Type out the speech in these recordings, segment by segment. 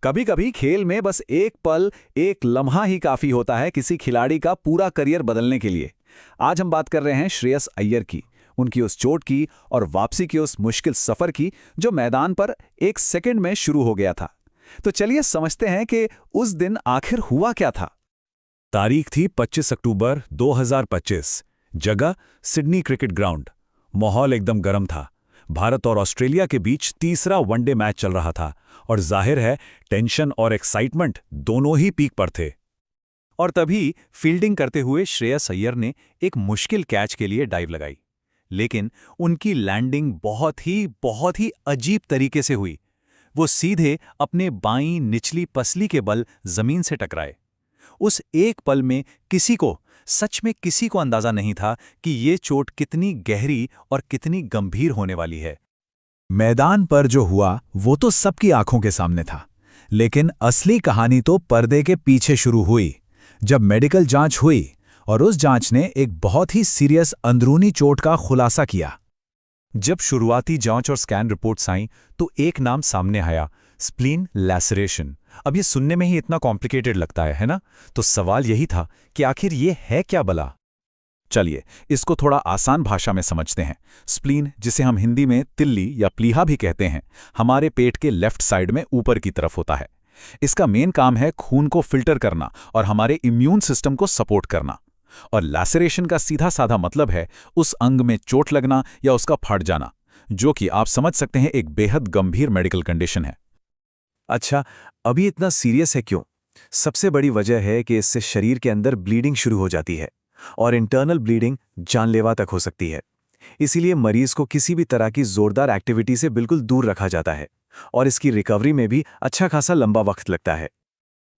कभी कभी खेल में बस एक पल, एक लम्हा ही काफी होता है किसी खिलाड़ी का पूरा करियर बदलने के लिए। आज हम बात कर रहे हैं श्रेयस अय्यर की, उनकी उस चोट की और वापसी के उस मुश्किल सफर की जो मैदान पर एक सेकंड में शुरू हो गया था। तो चलिए समझते हैं कि उस दिन आखिर हुआ क्या था। तारीख थी 25 अक्टूबर 2025। जगह सिडनी क्रिकेट ग्राउंड। माहौल एकदम गर्म था। भारत और ऑस्ट्रेलिया के बीच तीसरा वनडे मैच चल रहा था और जाहिर है टेंशन और एक्साइटमेंट दोनों ही पीक पर थे। और तभी फील्डिंग करते हुए श्रेयस अय्यर ने एक मुश्किल कैच के लिए डाइव लगाई, लेकिन उनकी लैंडिंग बहुत ही अजीब तरीके से हुई। वो सीधे अपने बाईं निचली पसली के बल जमीन से टकराए। उस एक पल में सच में किसी को अंदाजा नहीं था कि ये चोट कितनी गहरी और कितनी गंभीर होने वाली है। मैदान पर जो हुआ वो तो सबकी आंखों के सामने था, लेकिन असली कहानी तो पर्दे के पीछे शुरू हुई, जब मेडिकल जांच हुई और उस जांच ने एक बहुत ही सीरियस अंदरूनी चोट का खुलासा किया। जब शुरुआती जांच और स्कैन रिपोर्ट्स आईं तो एक नाम सामने आया, स्प्लीन लैसरेशन। अब ये सुनने में ही इतना कॉम्प्लिकेटेड लगता है ना? तो सवाल यही था कि आखिर ये है क्या भला? चलिए इसको थोड़ा आसान भाषा में समझते हैं। स्प्लीन, जिसे हम हिंदी में तिल्ली या प्लीहा भी कहते हैं, हमारे पेट के लेफ्ट साइड में ऊपर की तरफ होता है। इसका मेन काम है खून को फिल्टर करना और हमारे इम्यून सिस्टम को सपोर्ट करना। और लैसरेशन का सीधा साधा मतलब है उस अंग में चोट लगना या उसका फट जाना, जो कि आप समझ सकते हैं एक बेहद गंभीर मेडिकल कंडीशन है। अच्छा, अभी इतना सीरियस है क्यों? सबसे बड़ी वजह है कि इससे शरीर के अंदर ब्लीडिंग शुरू हो जाती है और इंटरनल ब्लीडिंग जानलेवा तक हो सकती है। इसीलिए मरीज को किसी भी तरह की जोरदार एक्टिविटी से बिल्कुल दूर रखा जाता है और इसकी रिकवरी में भी अच्छा खासा लंबा वक्त लगता है।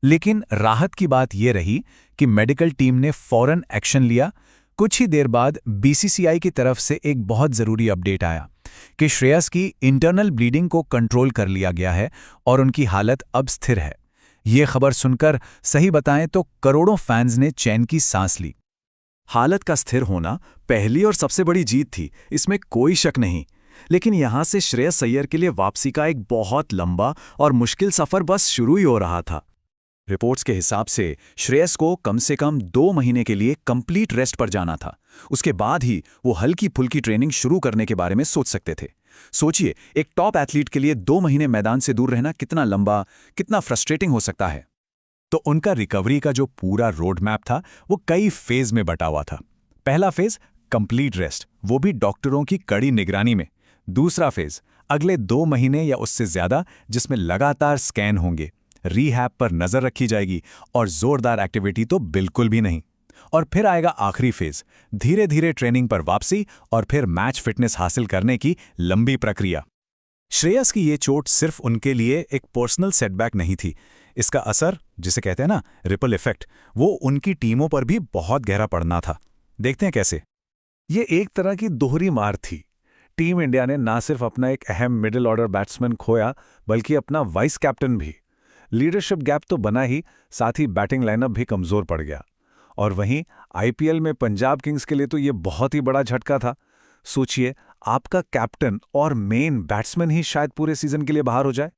लेकिन राहत की बात यह रही कि मेडिकल टीम ने फौरन एक्शन लिया। कुछ ही देर बाद बीसीसीआई की तरफ से एक बहुत ज़रूरी अपडेट आया कि श्रेयस की इंटरनल ब्लीडिंग को कंट्रोल कर लिया गया है और उनकी हालत अब स्थिर है। ये खबर सुनकर सही बताएं तो करोड़ों फैंस ने चैन की सांस ली। हालत का स्थिर होना पहली और सबसे बड़ी जीत थी, इसमें कोई शक नहीं। लेकिन यहां से श्रेयस अय्यर के लिए वापसी का एक बहुत लंबा और मुश्किल सफर बस शुरू ही हो रहा था। रिपोर्ट्स के हिसाब से श्रेयस को कम से कम 2 महीने के लिए कंप्लीट रेस्ट पर जाना था। उसके बाद ही वो हल्की फुल्की ट्रेनिंग शुरू करने के बारे में सोच सकते थे। सोचिए, एक टॉप एथलीट के लिए 2 महीने मैदान से दूर रहना कितना लंबा, कितना फ्रस्ट्रेटिंग हो सकता है। तो उनका रिकवरी का जो पूरा रोड मैप था वो कई फेज में बटा हुआ था। पहला फेज कंप्लीट रेस्ट, वो भी डॉक्टरों की कड़ी निगरानी में। दूसरा फेज अगले 2 महीने या उससे ज्यादा, जिसमें लगातार स्कैन होंगे, रीहैब पर नजर रखी जाएगी और जोरदार एक्टिविटी तो बिल्कुल भी नहीं। और फिर आएगा आखिरी फेज, धीरे धीरे ट्रेनिंग पर वापसी और फिर मैच फिटनेस हासिल करने की लंबी प्रक्रिया। श्रेयस की ये चोट सिर्फ उनके लिए एक पर्सनल सेटबैक नहीं थी। इसका असर, जिसे कहते हैं ना रिपल इफेक्ट, वो उनकी टीमों पर भी बहुत गहरा पड़ना था। देखते हैं कैसे। ये एक तरह की दोहरी मार थी। टीम इंडिया ने ना सिर्फ अपना एक अहम मिडिल ऑर्डर बैट्समैन खोया, बल्कि अपना वाइस कैप्टन भी। लीडरशिप गैप तो बना ही, साथ ही बैटिंग लाइनअप भी कमजोर पड़ गया। और वहीं आईपीएल में पंजाब किंग्स के लिए तो ये बहुत ही बड़ा झटका था। सोचिए, आपका कैप्टन और मेन बैट्समैन ही शायद पूरे सीजन के लिए बाहर हो जाए।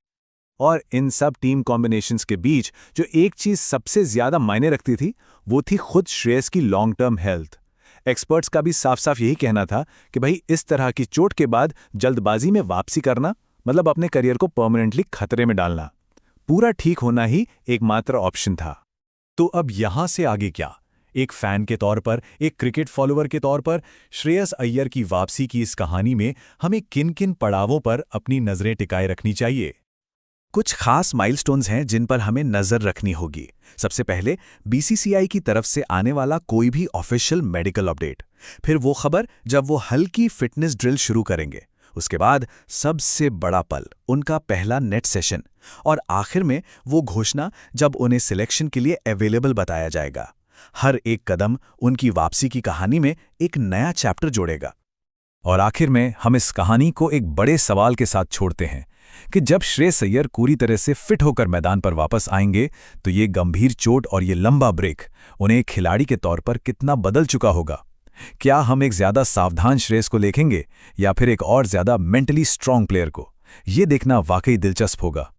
और इन सब टीम कॉम्बिनेशंस के बीच जो एक चीज सबसे ज्यादा मायने रखती थी, वो थी खुद श्रेयस की लॉन्ग टर्म हेल्थ। एक्सपर्ट्स का भी साफ साफ यही कहना था कि भाई, इस तरह की चोट के बाद जल्दबाजी में वापसी करना मतलब अपने करियर को परमानेंटली खतरे में डालना। पूरा ठीक होना ही एकमात्र ऑप्शन था। तो अब यहां से आगे क्या? एक फैन के तौर पर, एक क्रिकेट फॉलोअर के तौर पर, श्रेयस अय्यर की वापसी की इस कहानी में हमें किन किन पड़ावों पर अपनी नजरें टिकाए रखनी चाहिए? कुछ खास माइलस्टोन्स हैं जिन पर हमें नजर रखनी होगी। सबसे पहले बीसीसीआई की तरफ से आने वाला कोई भी ऑफिशियल मेडिकल अपडेट, फिर वो खबर जब वो हल्की फिटनेस ड्रिल शुरू करेंगे, उसके बाद सबसे बड़ा पल, उनका पहला नेट सेशन, और आखिर में वो घोषणा जब उन्हें सिलेक्शन के लिए अवेलेबल बताया जाएगा। हर एक कदम उनकी वापसी की कहानी में एक नया चैप्टर जोड़ेगा। और आखिर में हम इस कहानी को एक बड़े सवाल के साथ छोड़ते हैं कि जब श्रेयस अय्यर पूरी तरह से फिट होकर मैदान पर वापस आएंगे तो ये गंभीर चोट और ये लंबा ब्रेक उन्हें एक खिलाड़ी के तौर पर कितना बदल चुका होगा। क्या हम एक ज्यादा सावधान श्रेयस को देखेंगे या फिर एक और ज्यादा मेंटली स्ट्रांग प्लेयर को? ये देखना वाकई दिलचस्प होगा।